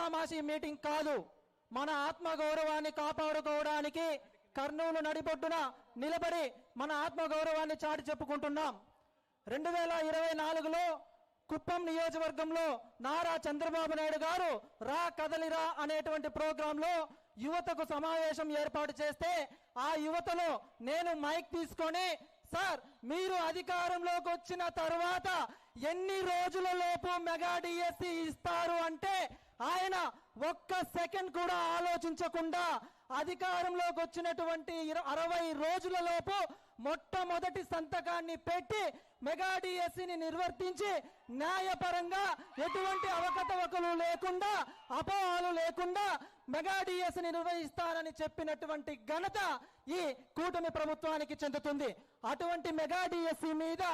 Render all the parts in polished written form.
ఆషామాషి మీటింగ్ కాదు. మన ఆత్మగౌరవాన్ని కాపాడుకోవడానికి కర్నూలు నడిబొడ్డున నిలబడి మన ఆత్మగౌరవాన్ని చాటి చెప్పుకుంటున్నాం. 2024లో కుప్పం నియోజకవర్గంలో నారా చంద్రబాబు నాయుడు గారు రా కదలిరా అనేటువంటి ప్రోగ్రాంలో యువతకు సమావేశం ఏర్పాటు చేస్తే ఆ యువతలో నేను మైక్ తీసుకొని, సార్ మీరు అధికారంలోకి వచ్చిన తర్వాత ఎన్ని రోజులలోపు మెగా డిఎస్సి ఇస్తారు అంటే ఆయన ఒక్క సెకండ్ కూడా ఆలోచించకుండా అధికారంలోకి వచ్చినటువంటి 60 రోజులలోపు మొట్టమొదటి సంతకాన్ని పెట్టి మెగా డిఎస్సిని నిర్వర్తించి న్యాయపరంగా ఎటువంటి అవకతవకలు లేకుండా అపోహలు లేకుండా మెగా డిఎస్సిని నిర్వహిస్తానని చెప్పినటువంటి ఘనత ఈ కూటమి ప్రభుత్వానికి చెందుతుంది. అటువంటి మెగా డిఎస్సి మీద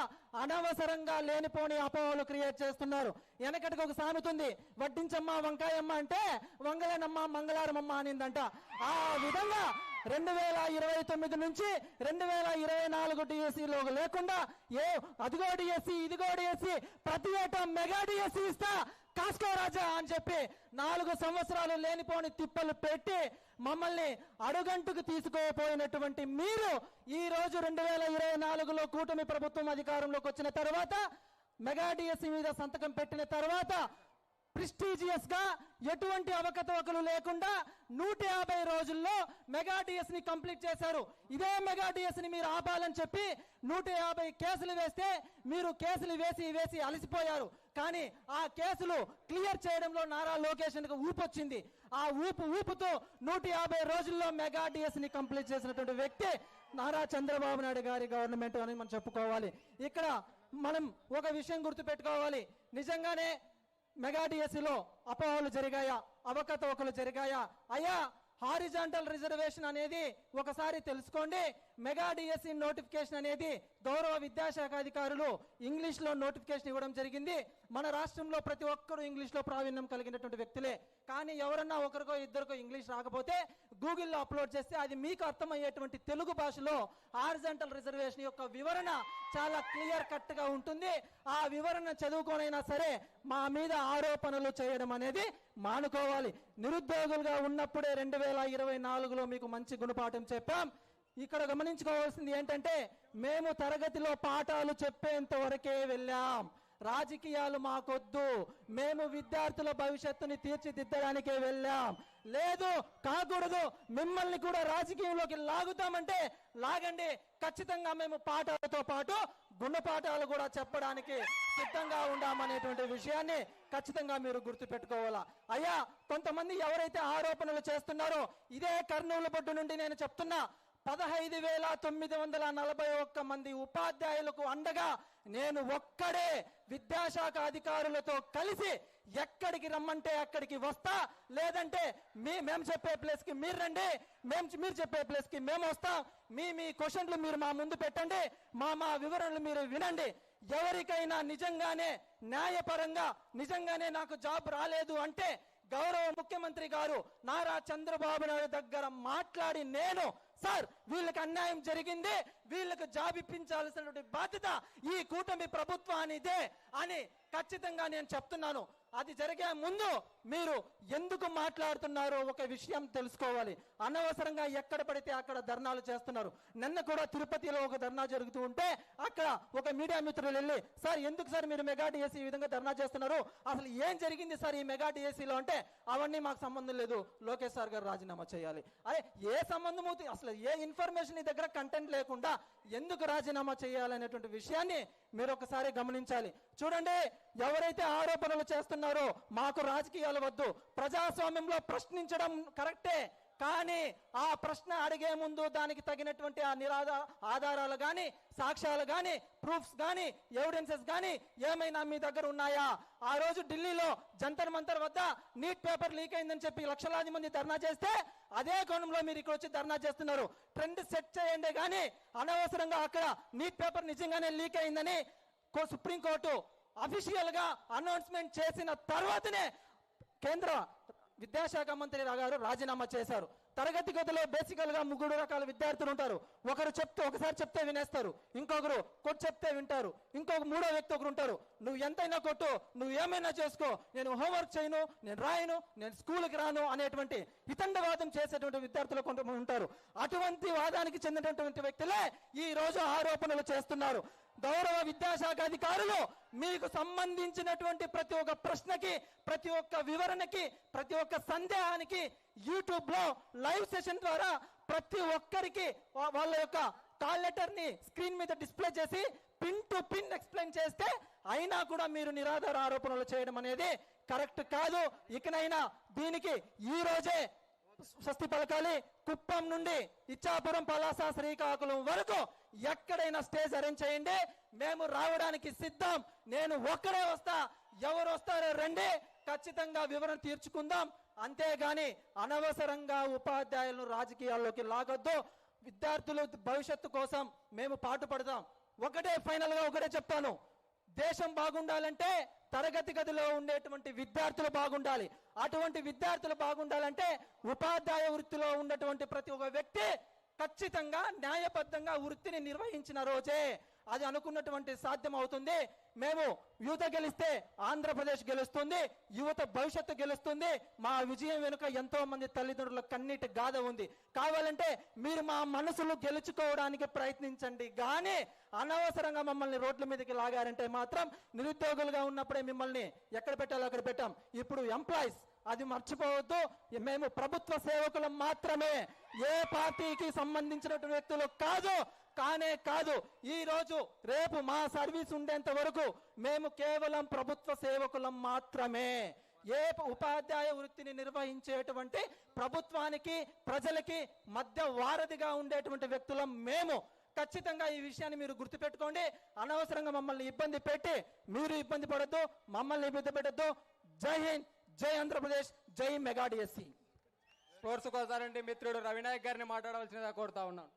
అనవసరంగా లేనిపోని అపోహలు క్రియేట్ చేస్తున్నారు. వెనకటికి ఒక సామెత ఉంది, వడ్డించమ్మ వంకాయమ్మ అంటే వంగలేనమ్మ మంగళారమమ్మ అనిందంట. ఆ విధంగా 2029 నుంచి 2024 డిఎస్సిలో లేకుండా అదిగో డిఎస్సి ఇదిగో డిఎస్సి ప్రతి ఏటా మెగా డిఎస్సి ఇస్తా కాస్కో రాజా అని చెప్పి 4 సంవత్సరాలు లేనిపోని తిప్పలు పెట్టి మమ్మల్ని అడుగంటుకు తీసుకోపోయినటువంటి మీరు ఈ రోజు 2024లో కూటమి ప్రభుత్వం అధికారంలోకి వచ్చిన తర్వాత మెగా డిఎస్సి మీద సంతకం పెట్టిన తర్వాత ప్రెస్టీజియస్ గా ఎటువంటి అవకతవకలు లేకుండా 150 రోజుల్లో మెగా డిఎస్ ని కంప్లీట్ చేశారు. ఇదే మెగా డిఎస్ ని మీరు ఆపాలని చెప్పి 150 కేసులు వేస్తే మీరు కేసులు వేసి అలసిపోయారు. కానీ ఆ కేసులు క్లియర్ చేయడంలో నారా లోకేష్ కు ఊపొచ్చింది. ఆ ఊపుతో 150 రోజుల్లో మెగా డిఎస్ ని కంప్లీట్ చేసినటువంటి వ్యక్తి నారా చంద్రబాబు నాయుడు గారి గవర్నమెంట్ అని మనం చెప్పుకోవాలి. ఇక్కడ మనం ఒక విషయం గుర్తుపెట్టుకోవాలి, నిజంగానే మెగా డిఎస్సిలో అపోహలు జరిగాయా, అవకతవకలు జరిగాయా? అయ్యా, హారిజాంటల్ రిజర్వేషన్ అనేది ఒకసారి తెలుసుకోండి. మెగా డిఎస్సి నోటిఫికేషన్ అనేది గౌరవ విద్యాశాఖ అధికారులు ఇంగ్లీష్ లో నోటిఫికేషన్ ఇవ్వడం జరిగింది. మన రాష్ట్రంలో ప్రతి ఒక్కరూ ఇంగ్లీష్ లో ప్రావీణ్యం కలిగినటువంటి వ్యక్తులే. కానీ ఎవరన్నా ఒకరికో ఇద్దరికో ఇంగ్లీష్ రాకపోతే గూగుల్లో అప్లోడ్ చేస్తే అది మీకు అర్థమయ్యేటువంటి తెలుగు భాషలో హారిజాంటల్ రిజర్వేషన్ యొక్క వివరణ చాలా క్లియర్ కట్ గా ఉంటుంది. ఆ వివరణ చదువుకోనైనా సరే మా మీద ఆరోపణలు చేయడం అనేది మానుకోవాలి. నిరుద్యోగులుగా ఉన్నప్పుడే 2024లో మీకు మంచి గుణపాఠం చెప్పాం. ఇక్కడ గమనించుకోవాల్సింది ఏంటంటే మేము తరగతిలో పాఠాలు చెప్పేంత వరకే వెళ్ళాం. రాజకీయాలు మాకొద్దు, మేము విద్యార్థుల భవిష్యత్తుని తీర్చిదిద్దడానికే వెళ్ళాం. లేదు కాకూడదు, మిమ్మల్ని కూడా రాజకీయంలోకి లాగుతామంటే లాగండి, ఖచ్చితంగా మేము పాఠాలతో పాటు గుణపాఠాలు కూడా చెప్పడానికి సిద్ధంగా ఉండామనేటువంటి విషయాన్ని ఖచ్చితంగా మీరు గుర్తు పెట్టుకోవాలా. అయ్యా, కొంతమంది ఎవరైతే ఆరోపణలు చేస్తున్నారో ఇదే కర్నూలు బొడ్డు నుండి నేను చెప్తున్నా, 15,941 మంది ఉపాధ్యాయులకు అండగా నేను ఒక్కడే విద్యాశాఖ అధికారులతో కలిసి ఎక్కడికి రమ్మంటే అక్కడికి వస్తా, లేదంటే మేము చెప్పే ప్లేస్ కి మీరు రండి, మీరు చెప్పే ప్లేస్ కి మేము వస్తాం. మీ క్వశ్చన్లు మీరు మా ముందు పెట్టండి, మా వివరణలు మీరు వినండి. ఎవరికైనా నిజంగానే న్యాయపరంగా నిజంగానే నాకు జాబ్ రాలేదు అంటే గౌరవ ముఖ్యమంత్రి గారు నారా చంద్రబాబు నాయుడు దగ్గర మాట్లాడి నేను, సార్ వీళ్ళకి అన్యాయం జరిగింది, వీళ్ళకి జాబ్ ఇప్పించాల్సినటువంటి బాధ్యత ఈ కూటమి ప్రభుత్వానిదే అని ఖచ్చితంగా నేను చెప్తున్నాను. అది జరిగే ముందు మీరు ఎందుకు మాట్లాడుతున్నారో ఒక విషయం తెలుసుకోవాలి. అనవసరంగా ఎక్కడ పడితే అక్కడ ధర్నాలు చేస్తున్నారు. నిన్న కూడా తిరుపతిలో ఒక ధర్నా జరుగుతూ ఉంటే అక్కడ ఒక మీడియా మిత్రులు వెళ్ళి, సార్ ఎందుకు సార్ మీరు మెగా డిఎస్సి ఈ విధంగా ధర్నా చేస్తున్నారు, అసలు ఏం జరిగింది సార్ ఈ మెగా డిఎస్సిలో అంటే అవన్నీ మాకు సంబంధం లేదు, లోకేష్ సార్ గారు రాజీనామా చేయాలి. అరే ఏ సంబంధం అవుతుంది, అసలు ఏ ఇన్ఫర్మేషన్ నీ దగ్గర కంటెంట్ లేకుండా ఎందుకు రాజీనామా చేయాలనేటువంటి విషయాన్ని మీరు ఒకసారి గమనించాలి. చూడండి, ఎవరైతే ఆరోపణలు చేస్తున్నారో మాకు రాజకీయాలు వద్దు, ప్రజాస్వామ్యంలో ప్రశ్నించడం కరెక్టే, కానీ ఆ ప్రశ్న అడిగే ముందు దానికి తగినటువంటి ఆ ఆధారాలు గాని, సాక్ష్యాలు గాని, ప్రూఫ్స్ గాని, ఎవిడెన్సెస్ గాని ఏమైనా మీ దగ్గర ఉన్నాయా? ఆ రోజు ఢిల్లీలో జంతర్ మంతర్ వద్ద నీట్ పేపర్ లీక్ అయిందని చెప్పి లక్షలాది మంది ధర్నా చేస్తే అదే కోణంలో మీరు ఇక్కడ వచ్చి ధర్నా చేస్తున్నారు. ట్రెండ్ సెట్ చేయండి, కానీ అనవసరంగా అక్కడ నీట్ పేపర్ నిజంగానే లీక్ అయిందని సుప్రీంకోర్టు అఫీషియల్ గా అనౌన్స్మెంట్ చేసిన తర్వాతనే కేంద్ర విద్యాశాఖ మంత్రి గారు రాజీనామా చేశారు. తరగతి గదిలో బేసికల్ గా 3 రకాల విద్యార్థులు ఉంటారు. ఒకరు చెప్తే ఒకసారి చెప్తే వినేస్తారు, ఇంకొకరు కొట్టు చెప్తే వింటారు, ఇంకొక 3వ వ్యక్తి ఒకరు ఉంటారు, నువ్వు ఎంతైనా కొట్టు, నువ్వు ఏమైనా చేసుకో, నేను హోంవర్క్ చేయను, నేను రాయను, నేను స్కూల్కి రాను అనేటువంటి హితండవాదం చేసేటువంటి విద్యార్థులు కొంతమంది ఉంటారు. అటువంటి వాదానికి చెందినటువంటి వ్యక్తులే ఈ రోజు ఆరోపణలు చేస్తున్నారు. గౌరవ విద్యాశాఖ అధికారులు మీకు సంబంధించినటువంటి ప్రతి ఒక్క ప్రశ్నకి, ప్రతి ఒక్క వివరణకి, ప్రతి ఒక్క సందేహానికి యూట్యూబ్ లో లైవ్ సెషన్ ద్వారా ప్రతి ఒక్కరికి వాళ్ళ యొక్క కాల్ లెటర్ ని స్క్రీన్ మీద డిస్ప్లే చేసి పిన్ టు పిన్ ఎక్స్ప్లెయిన్ చేస్తే అయినా కూడా మీరు నిరాధార ఆరోపణలు చేయడం అనేది కరెక్ట్ కాదు. ఇకనైనా దీనికి ఈ రోజే స్వస్తి పలకాలి. కుప్పం నుండి ఇచ్చాపురం, పలాస, శ్రీకాకుళం వరకు ఎక్కడైనా స్టేజ్ అరేంజ్ చేయండి, మేము రావడానికి సిద్ధం. నేను ఒక్కడే వస్తా, ఎవరు వస్తారో రండి, ఖచ్చితంగా వివరణ తీర్చుకుందాం. అంతేగాని అనవసరంగా ఉపాధ్యాయులను రాజకీయాల్లోకి లాగొద్దు. విద్యార్థుల భవిష్యత్తు కోసం మేము పాటుపడదాం. ఫైనల్ గా ఒకటే చెప్తాను, దేశం బాగుండాలంటే తరగతి గదిలో ఉండేటువంటి విద్యార్థులు బాగుండాలి. అటువంటి విద్యార్థులు బాగుండాలంటే ఉపాధ్యాయ వృత్తిలో ఉన్నటువంటి ప్రతి ఒక్క వ్యక్తి ఖచ్చితంగా న్యాయబద్ధంగా వృత్తిని నిర్వహించిన రోజే అది అనుకున్నటువంటి సాధ్యం అవుతుంది. మేము యువత గెలిస్తే ఆంధ్రప్రదేశ్ గెలుస్తుంది, యువత భవిష్యత్తు గెలుస్తుంది. మా విజయం వెనుక ఎంతో మంది తల్లిదండ్రుల కన్నీటి గాథ ఉంది. కావాలంటే మీరు మా మనసులు గెలుచుకోవడానికి ప్రయత్నించండి, కానీ అనవసరంగా మమ్మల్ని రోడ్ల మీదకి లాగారంటే మాత్రం నిరుద్యోగులుగా ఉన్నప్పుడే మిమ్మల్ని ఎక్కడ పెట్టాలో అక్కడ పెట్టాం. ఇప్పుడు ఎంప్లాయీస్, అది మర్చిపోవద్దు. మేము ప్రభుత్వ సేవకులం మాత్రమే, ఏ పార్టీకి సంబంధించినటువంటి వ్యక్తులు కాదు. కాదు, ఈ రోజు రేపు మా సర్వీస్ ఉండేంత వరకు మేము కేవలం ప్రభుత్వ సేవకులం మాత్రమే. ఏ ఉపాధ్యాయ వృత్తిని నిర్వహించేటువంటి ప్రభుత్వానికి ప్రజలకి మధ్య వారధిగా ఉండేటువంటి వ్యక్తులం మేము. ఖచ్చితంగా ఈ విషయాన్ని మీరు గుర్తుపెట్టుకోండి. అనవసరంగా మమ్మల్ని ఇబ్బంది పెట్టి మీరు ఇబ్బంది పడద్దు, మమ్మల్ని ఇబ్బంది పెట్టద్దు. జై హింద్, జై ఆంధ్రప్రదేశ్, జై మెగా డిఎస్సి. కోర్సుకు వస్తారంటే మిత్రుడు రవినాయక్ గారిని మాట్లాడవలసిందిగా కోరుతా ఉన్నాను.